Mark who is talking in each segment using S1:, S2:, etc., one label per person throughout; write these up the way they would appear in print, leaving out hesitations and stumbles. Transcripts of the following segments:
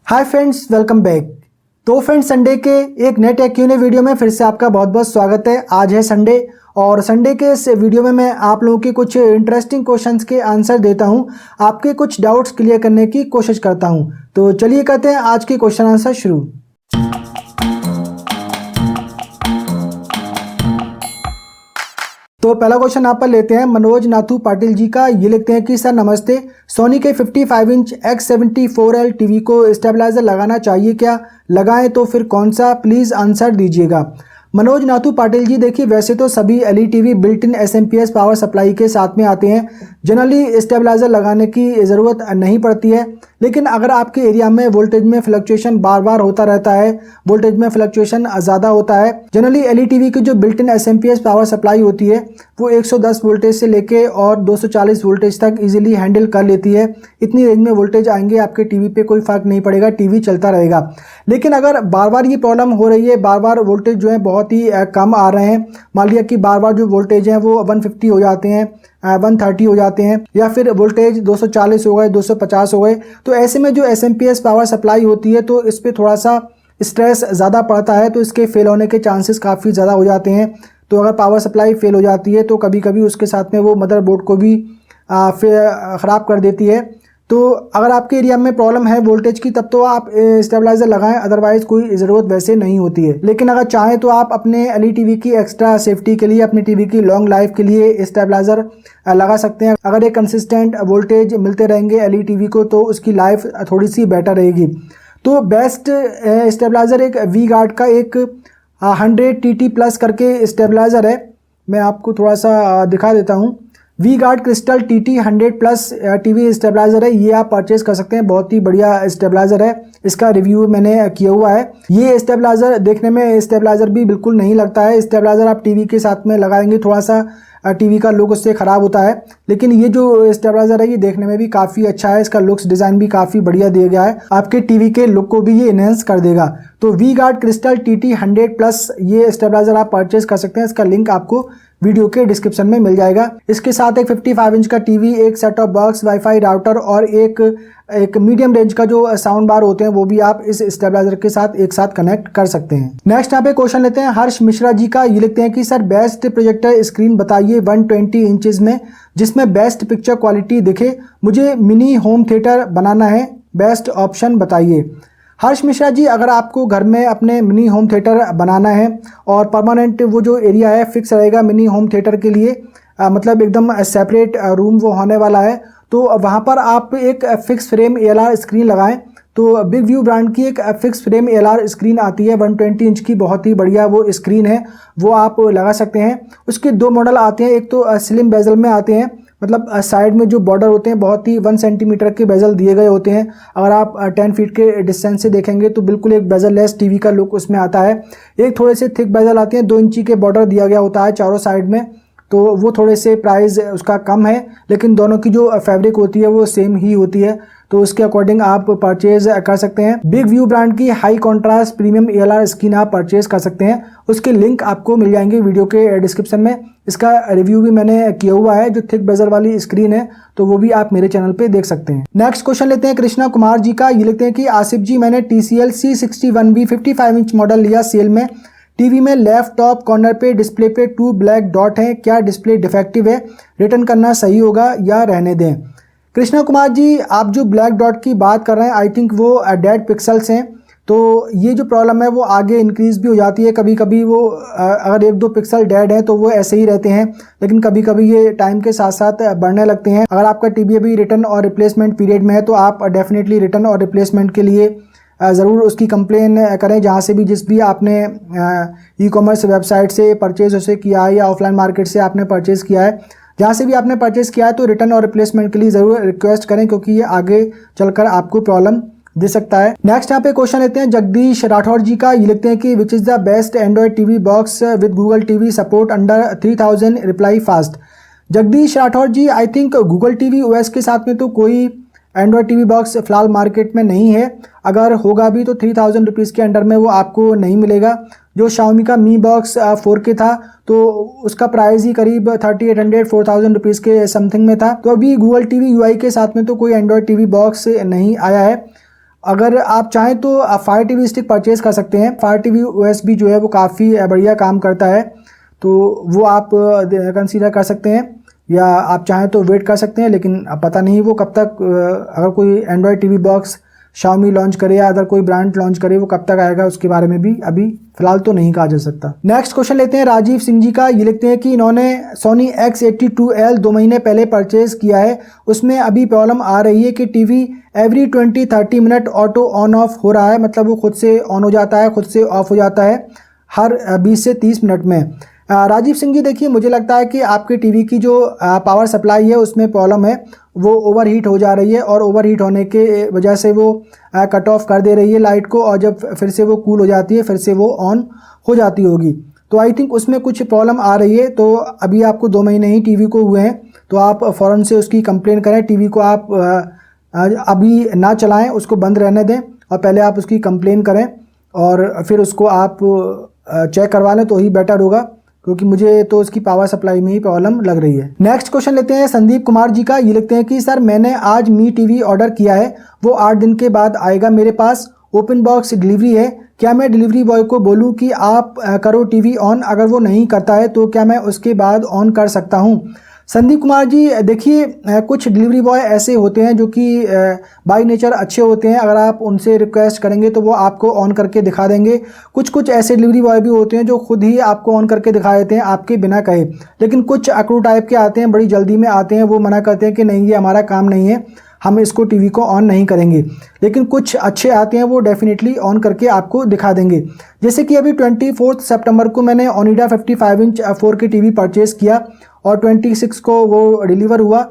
S1: Hi friends, welcome back. तो friends, Sunday के एक नए टेक क्यू&ए वीडियो में फिर से आपका बहुत बहुत स्वागत है। आज है संडे और संडे के इस वीडियो में मैं आप लोगों के कुछ इंटरेस्टिंग क्वेश्चंस के आंसर देता हूं, आपके कुछ डाउट्स क्लियर करने की कोशिश करता हूं। तो चलिए करते हैं आज के क्वेश्चन आंसर शुरू। तो पहला क्वेश्चन आप पर लेते हैं मनोज नाथू पाटिल जी का। ये लिखते हैं कि सर नमस्ते, सोनी के 55 इंच X74L टीवी को स्टेबलाइजर लगाना चाहिए क्या? लगाएं तो फिर कौन सा? प्लीज़ आंसर दीजिएगा। मनोज नाथू पाटिल जी, देखिए वैसे तो सभी LED TV built in SMPS power supply के साथ में आते हैं, जनरली स्टेबलाइजर लगाने की ज़रूरत नहीं पड़ती है। लेकिन अगर आपके एरिया में वोल्टेज में फ्लक्चुएशन बार बार होता रहता है, वोल्टेज में फ्लक्चुएशन ज़्यादा होता है, जनरली एलईडी टीवी की जो built in SMPS power supply होती है वो 110 वोल्टेज से लेके और 240 वोल्टेज तक इजीली हैंडल कर लेती है। इतनी रेंज में वोल्टेज आएंगे आपके टीवी पे कोई फ़र्क नहीं पड़ेगा, टीवी चलता रहेगा। लेकिन अगर बार बार ये प्रॉब्लम हो रही है, बार बार वोल्टेज जो है बहुत ही कम आ रहे हैं, मान लिया कि बार बार जो वोल्टेज हैं वो 150 हो जाते हैं, 130 हो जाते हैं, या फिर वोल्टेज 240 हो गए, 250 हो गए, तो ऐसे में जो एसएमपीएस पावर सप्लाई होती है तो इस पर थोड़ा सा स्ट्रेस ज़्यादा पड़ता है, तो इसके फेल होने के चांसेस काफ़ी ज़्यादा हो जाते हैं। तो अगर पावर सप्लाई फेल हो जाती है तो कभी कभी उसके साथ में वो मदरबोर्ड को भी ख़राब कर देती है। तो अगर आपके एरिया में प्रॉब्लम है वोल्टेज की तब तो आप स्टेबलाइजर लगाएं, अदरवाइज़ कोई ज़रूरत वैसे नहीं होती है। लेकिन अगर चाहें तो आप अपने एलईडी टीवी की एक्स्ट्रा सेफ्टी के लिए, अपने टीवी की लॉन्ग लाइफ के लिए स्टेबलाइजर लगा सकते हैं। अगर एक कंसिस्टेंट वोल्टेज मिलते रहेंगे एलईडी टीवी को तो उसकी लाइफ थोड़ी सी बेटर रहेगी। तो बेस्ट स्टेबलाइज़र एक वी गार्ड का एक 100 TT प्लस करके स्टेबलाइज़र है, मैं आपको थोड़ा सा दिखा देता हूँ। V Guard Crystal TT 100 plus TV stabiliser है, ये आप परचेज कर सकते हैं, बहुत ही बढ़िया स्टेबलाइज़र है। इसका रिव्यू मैंने किया हुआ है। ये स्टेबलाइज़र देखने में स्टेबलाइज़र भी बिल्कुल नहीं लगता है। स्टेबलाइज़र आप टीवी के साथ में लगाएंगे थोड़ा सा टीवी का लुक उससे ख़राब होता है, लेकिन ये जो स्टेबलाइज़र है ये देखने में भी काफ़ी अच्छा है। इसका लुक्स डिज़ाइन भी काफ़ी बढ़िया दिया गया है, आपके टीवी के लुक को भी ये इनहेंस कर देगा। तो V Guard Crystal TT 100 plus ये स्टेबलाइज़र आप परचेज कर सकते हैं। इसका लिंक आपको वीडियो के डिस्क्रिप्शन में मिल जाएगा। इसके साथ एक 55 इंच का टीवी, एक set top box, wifi router और एक मीडियम रेंज का जो साउंड बार होते हैं वो भी आप इस स्टेबलाइजर के साथ एक साथ कनेक्ट कर सकते हैं। नेक्स्ट यहाँ पे क्वेश्चन लेते हैं हर्ष मिश्रा जी का। ये लिखते हैं कि सर बेस्ट प्रोजेक्टर स्क्रीन बताइए 120 इंचेस में जिसमें बेस्ट पिक्चर क्वालिटी दिखे, मुझे मिनी होम थिएटर बनाना है, बेस्ट ऑप्शन बताइए। हर्ष मिश्रा जी, अगर आपको घर में अपने मिनी होम थिएटर बनाना है और परमानेंट वो जो एरिया है फिक्स रहेगा मिनी होम थिएटर के लिए, मतलब एकदम सेपरेट रूम वो होने वाला है, तो वहाँ पर आप एक फिक्स फ्रेम ALR स्क्रीन लगाएं। तो बिग व्यू ब्रांड की एक फिक्स फ्रेम ALR स्क्रीन आती है 120 इंच की, बहुत ही बढ़िया वो स्क्रीन है, वो आप लगा सकते हैं। उसके दो मॉडल आते हैं, एक तो स्लिम बेजल में आते हैं, मतलब साइड में जो बॉर्डर होते हैं बहुत ही 1 सेंटीमीटर के बेजल दिए गए होते हैं। अगर आप 10 फीट के डिस्टेंस से देखेंगे तो बिल्कुल एक बेजल लेस टीवी का लुक उसमें आता है। एक थोड़े से थिक बेजल आते हैं, 2 इंची के बॉर्डर दिया गया होता है चारों साइड में, तो वो थोड़े से प्राइस उसका कम है, लेकिन दोनों की जो फैब्रिक होती है वो सेम ही होती है, तो उसके अकॉर्डिंग आप परचेज कर सकते हैं। बिग व्यू ब्रांड की high contrast premium ALR screen आप परचेज कर सकते हैं, उसके लिंक आपको मिल जाएंगे वीडियो के डिस्क्रिप्शन में। इसका रिव्यू भी मैंने किया हुआ है, जो थिक बेजल वाली स्क्रीन है तो वो भी आप मेरे चैनल पे देख सकते हैं। नेक्स्ट क्वेश्चन लेते हैं कृष्णा कुमार जी का। ये लिखते हैं कि आसिफ जी, मैंने TCL C61B 55 इंच मॉडल लिया सेल में, टीवी में लेफ्ट टॉप कॉर्नर पे डिस्प्ले पे 2 ब्लैक डॉट हैं, क्या डिस्प्ले डिफेक्टिव है, रिटर्न करना सही होगा या रहने दें? कृष्णा कुमार जी, आप जो ब्लैक डॉट की बात कर रहे हैं आई थिंक वो डेड पिक्सल्स हैं, तो ये जो प्रॉब्लम है वो आगे इंक्रीज़ भी हो जाती है। कभी कभी वो अगर 1-2 पिक्सल डेड है तो वो ऐसे ही रहते हैं, लेकिन कभी कभी ये टाइम के साथ साथ बढ़ने लगते हैं। अगर आपका टीवी अभी रिटर्न और रिप्लेसमेंट पीरियड में है तो आप डेफिनेटली रिटर्न और रिप्लेसमेंट के लिए ज़रूर उसकी कंप्लेन करें, जहाँ से भी जिस भी आपने ई-कॉमर्स वेबसाइट से परचेज़ उसे किया है या ऑफलाइन मार्केट से आपने परचेज़ किया है, जहाँ से भी आपने परचेज़ किया है तो रिटर्न और रिप्लेसमेंट के लिए ज़रूर रिक्वेस्ट करें, क्योंकि ये आगे चलकर आपको प्रॉब्लम दे सकता है। नेक्स्ट यहाँ पे क्वेश्चन लेते हैं जगदीश राठौर जी का। ये लिखते हैं कि which is the best Android TV box with Google TV support under 3000, reply fast. Jagdish Rathore ji, I think Google TV OS के साथ में तो कोई एंड्रॉयड टीवी बॉक्स फ़िलहाल मार्केट में नहीं है, अगर होगा भी तो 3000 रुपीज़ के अंडर में वो आपको नहीं मिलेगा। जो Xiaomi का Mi बॉक्स 4K था तो उसका प्राइस ही करीब 3800-4000 रुपीज़ के समथिंग में था। तो अभी गूगल टीवी UI के साथ में तो कोई एंड्रॉयड टीवी बॉक्स नहीं आया है। अगर आप चाहें तो आप फायर टीवी स्टिक परचेज़ कर सकते हैं। फायर टीवी USB जो है वो काफ़ी बढ़िया काम करता है, तो वो आप कंसीडर कर सकते हैं, या आप चाहें तो वेट कर सकते हैं। लेकिन अब पता नहीं वो कब तक, अगर कोई Android TV box Xiaomi launch करे या अदर कोई ब्रांड लॉन्च करे, वो कब तक आएगा उसके बारे में भी अभी फिलहाल तो नहीं कहा जा सकता। नेक्स्ट क्वेश्चन लेते हैं राजीव सिंह जी का। ये लिखते हैं कि इन्होंने Sony X82L 2 महीने पहले परचेज़ किया है, उसमें अभी प्रॉब्लम आ रही है कि TV every 20-30 minute auto on off हो रहा है, मतलब वो खुद से ऑन हो जाता है, खुद से ऑफ हो जाता है हर 20 से 30 मिनट में। राजीव सिंह जी देखिए, मुझे लगता है कि आपके टीवी की जो पावर सप्लाई है उसमें प्रॉब्लम है, वो ओवरहीट हो जा रही है, और ओवरहीट होने के वजह से वो कट ऑफ कर दे रही है लाइट को, और जब फिर से वो कूल हो जाती है फिर से वो ऑन हो जाती होगी। तो आई थिंक उसमें कुछ प्रॉब्लम आ रही है। तो अभी आपको 2 महीने ही टीवी को हुए हैं, तो आप फ़ौरन से उसकी कंप्लेन करें। टीवी को आप अभी ना चलाएं, उसको बंद रहने दें, और पहले आप उसकी कंप्लेन करें और फिर उसको आप चेक करवा लें तो ही बेटर होगा, क्योंकि मुझे तो उसकी पावर सप्लाई में ही प्रॉब्लम लग रही है। नेक्स्ट क्वेश्चन लेते हैं संदीप कुमार जी का। ये लिखते हैं कि सर मैंने आज मी टीवी ऑर्डर किया है, वो 8 दिन के बाद आएगा, मेरे पास ओपन बॉक्स डिलीवरी है, क्या मैं डिलीवरी बॉय को बोलूं कि आप करो टीवी ऑन? अगर वो नहीं करता है तो क्या मैं उसके बाद ऑन कर सकता हूं? संदीप कुमार जी देखिए, कुछ डिलीवरी बॉय ऐसे होते हैं जो कि बाय नेचर अच्छे होते हैं, अगर आप उनसे रिक्वेस्ट करेंगे तो वो आपको ऑन करके दिखा देंगे। कुछ ऐसे डिलीवरी बॉय भी होते हैं जो खुद ही आपको ऑन करके दिखा देते हैं आपके बिना कहे। लेकिन कुछ अकड़ू टाइप के आते हैं, बड़ी जल्दी में आते हैं, वो मना करते हैं कि नहीं ये हमारा काम नहीं है, हम इसको टीवी को ऑन नहीं करेंगे। लेकिन कुछ अच्छे आते हैं, वो डेफिनेटली ऑन करके आपको दिखा देंगे। जैसे कि अभी 24 सितंबर को मैंने Onida 55 inch 4K TV purchase किया और 26 को वो डिलीवर हुआ।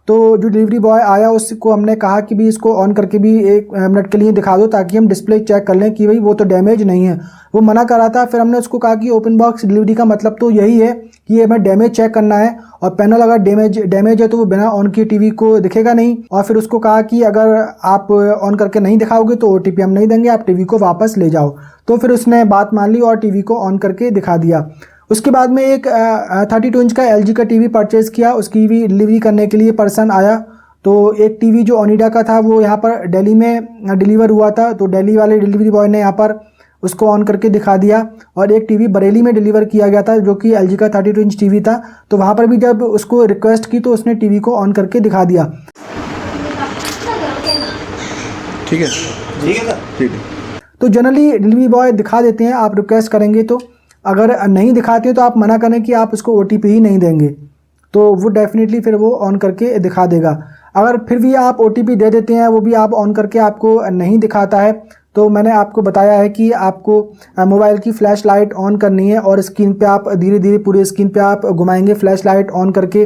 S1: तो जो डिलीवरी बॉय आया उसको हमने कहा कि भी इसको ऑन करके भी 1 मिनट के लिए दिखा दो, ताकि हम डिस्प्ले चेक कर लें कि भाई वो तो डैमेज नहीं है। वो मना कर रहा था, फिर हमने उसको कहा कि ओपन बॉक्स डिलीवरी का मतलब तो यही है कि ये हमें डैमेज चेक करना है, और पैनल अगर डैमेज है तो वो बिना ऑन किए टीवी को दिखेगा नहीं। और फिर उसको कहा कि अगर आप ऑन करके नहीं दिखाओगे तो OTP हम नहीं देंगे, आप टीवी को वापस ले जाओ। तो फिर उसने बात मान ली और टीवी को ऑन करके दिखा दिया। उसके बाद में एक 32 इंच का LG का टीवी परचेज़ किया, उसकी भी डिलीवरी करने के लिए पर्सन आया। तो एक टीवी जो ओनिडा का था वो यहाँ पर दिल्ली में डिलीवर हुआ था, तो दिल्ली वाले डिलीवरी बॉय ने यहाँ पर उसको ऑन करके दिखा दिया। और एक टीवी बरेली में डिलीवर किया गया था जो कि LG का 32 इंच टीवी था, तो वहाँ पर भी जब उसको रिक्वेस्ट की तो उसने टीवी को ऑन करके दिखा दिया।
S2: ठीक है, ठीक है सर, ठीक है।
S1: तो जनरली डिलीवरी बॉय दिखा देते हैं, आप रिक्वेस्ट करेंगे तो। अगर नहीं दिखाते तो आप मना करें कि आप उसको OTP ही नहीं देंगे, तो वो डेफिनेटली फिर वो ऑन करके दिखा देगा। अगर फिर भी आप OTP दे देते हैं, वो भी आप ऑन करके आपको नहीं दिखाता है, तो मैंने आपको बताया है कि आपको मोबाइल की फ्लैश लाइट ऑन करनी है, और स्क्रीन पे आप धीरे धीरे पूरे स्क्रीन पे आप घुमाएंगे फ्लैश लाइट ऑन करके।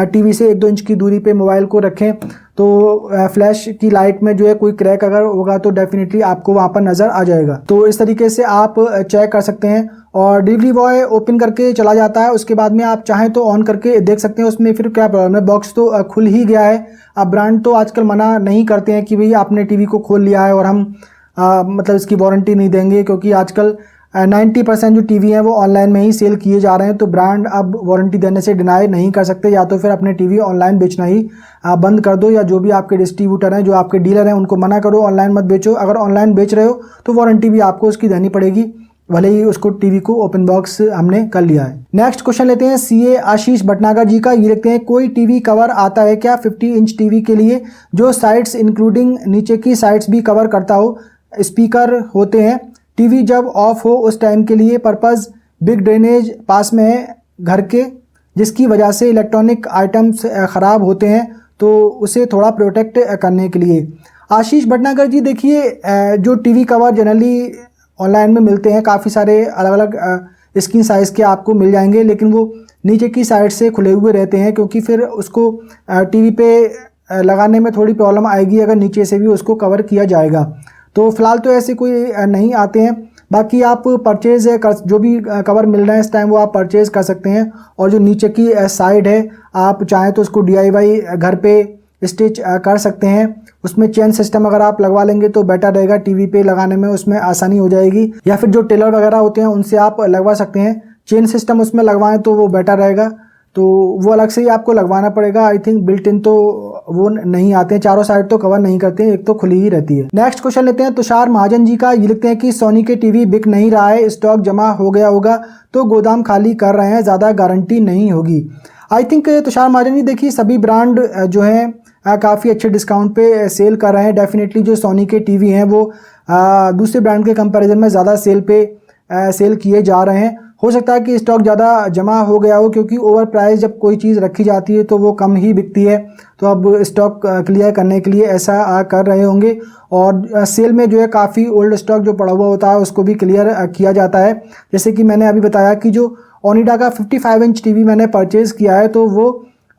S1: टीवी से 1-2 इंच की दूरी पे मोबाइल को रखें, तो फ्लैश की लाइट में जो है कोई क्रैक अगर होगा तो डेफिनेटली आपको वहाँ पर नज़र आ जाएगा। तो इस तरीके से आप चेक कर सकते हैं। और डिलीवरी बॉय ओपन करके चला जाता है, उसके बाद में आप चाहें तो ऑन करके देख सकते हैं उसमें फिर क्या प्रॉब्लम है। बॉक्स तो खुल ही गया है। अब ब्रांड तो आजकल मना नहीं करते हैं कि भाई आपने टीवी को खोल लिया है और हम मतलब इसकी वारंटी नहीं देंगे, क्योंकि आजकल 90% जो टीवी हैं वो ऑनलाइन में ही सेल किए जा रहे हैं। तो ब्रांड अब वारंटी देने से डिनाई नहीं कर सकते, या तो फिर अपने टीवी ऑनलाइन बेचना ही बंद कर दो, या जो भी आपके डिस्ट्रीब्यूटर हैं, जो आपके डीलर हैं, उनको मना करो ऑनलाइन मत बेचो। अगर ऑनलाइन बेच रहे हो तो वारंटी भी आपको उसकी देनी पड़ेगी, भले ही उसको टीवी को ओपन बॉक्स हमने कर लिया है। नेक्स्ट क्वेश्चन लेते हैं CA आशीष भटनागर जी का। ये लिखते हैं कोई टीवी कवर आता है क्या 50 इंच टीवी के लिए, जो साइड्स इंक्लूडिंग नीचे की साइड्स भी कवर करता हो? स्पीकर होते हैं, टीवी जब ऑफ हो उस टाइम के लिए पर्पज़, बिग ड्रेनेज पास में है घर के, जिसकी वजह से इलेक्ट्रॉनिक आइटम्स ख़राब होते हैं, तो उसे थोड़ा प्रोटेक्ट करने के लिए। आशीष भटनागर जी देखिए, जो टीवी कवर जनरली ऑनलाइन में मिलते हैं, काफ़ी सारे अलग अलग स्क्रीन साइज़ के आपको मिल जाएंगे, लेकिन वो नीचे की साइड से खुले हुए रहते हैं, क्योंकि फिर उसको टीवी पे लगाने में थोड़ी प्रॉब्लम आएगी अगर नीचे से भी उसको कवर किया जाएगा। तो फ़िलहाल तो ऐसे कोई नहीं आते हैं। बाकी आप परचेज़ कर, जो भी कवर मिल रहे हैं इस टाइम वो आप परचेज़ कर सकते हैं। और जो नीचे की साइड है, आप चाहें तो उसको DIY घर पे स्टिच कर सकते हैं। उसमें चेन सिस्टम अगर आप लगवा लेंगे तो बेटर रहेगा, टीवी पे लगाने में उसमें आसानी हो जाएगी। या फिर जो टेलर वगैरह होते हैं उनसे आप लगवा सकते हैं, चेन सिस्टम उसमें लगवाएं तो वो बेटर रहेगा। तो वो अलग से ही आपको लगवाना पड़ेगा। आई थिंक बिल्ट इन तो वो नहीं आते हैं, चारों साइड तो कवर नहीं करते हैं, एक तो खुली ही रहती है। नेक्स्ट क्वेश्चन लेते हैं तुषार महाजन जी का। ये लिखते हैं कि सोनी के टीवी बिक नहीं रहा है, स्टॉक जमा हो गया होगा तो गोदाम खाली कर रहे हैं, ज़्यादा गारंटी नहीं होगी। आई थिंक तुषार महाजन जी देखिए सभी ब्रांड जो हैं काफ़ी अच्छे डिस्काउंट पे सेल कर रहे हैं। डेफिनेटली जो सोनी के टीवी हैं वो दूसरे ब्रांड के कंपैरिजन में ज़्यादा सेल किए जा रहे हैं। हो सकता है कि स्टॉक ज़्यादा जमा हो गया हो, क्योंकि ओवर प्राइस जब कोई चीज़ रखी जाती है तो वो कम ही बिकती है। तो अब स्टॉक क्लियर करने के लिए ऐसा कर रहे होंगे। और सेल में जो है काफ़ी ओल्ड स्टॉक जो पड़ा हुआ होता है उसको भी क्लियर किया जाता है। जैसे कि मैंने अभी बताया कि जो ओनिडा का 55 इंच टीवी मैंने परचेज़ किया है तो वो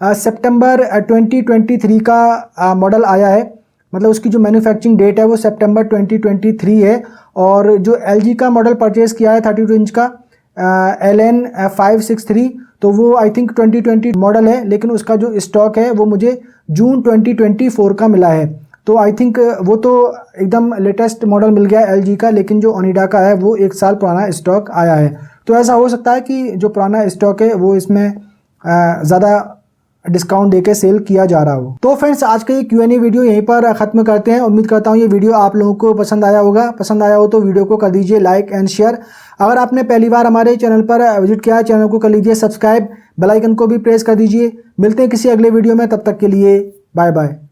S1: सितंबर 2023 का मॉडल आया है, मतलब उसकी जो मैन्युफैक्चरिंग डेट है वो सितंबर 2023 है। और जो LG का मॉडल परचेज़ किया है 32 इंच का LN 563, तो वो आई थिंक 2020 मॉडल है, लेकिन उसका जो स्टॉक है वो मुझे जून 2024 का मिला है। तो आई थिंक वो तो एकदम लेटेस्ट मॉडल मिल गया है LG का, लेकिन जो ओनिडा का है वो 1 साल पुराना स्टॉक आया है। तो ऐसा हो सकता है कि जो पुराना स्टॉक है वो इसमें ज़्यादा डिस्काउंट देके सेल किया जा रहा हो। तो फ्रेंड्स आज का ये Q&A वीडियो यहीं पर ख़त्म करते हैं। उम्मीद करता हूँ ये वीडियो आप लोगों को पसंद आया होगा। पसंद आया हो तो वीडियो को कर दीजिए लाइक एंड शेयर। अगर आपने पहली बार हमारे चैनल पर विजिट किया है, चैनल को कर लीजिए सब्सक्राइब, बेल आइकन को भी प्रेस कर दीजिए। मिलते हैं किसी अगले वीडियो में, तब तक के लिए बाय बाय।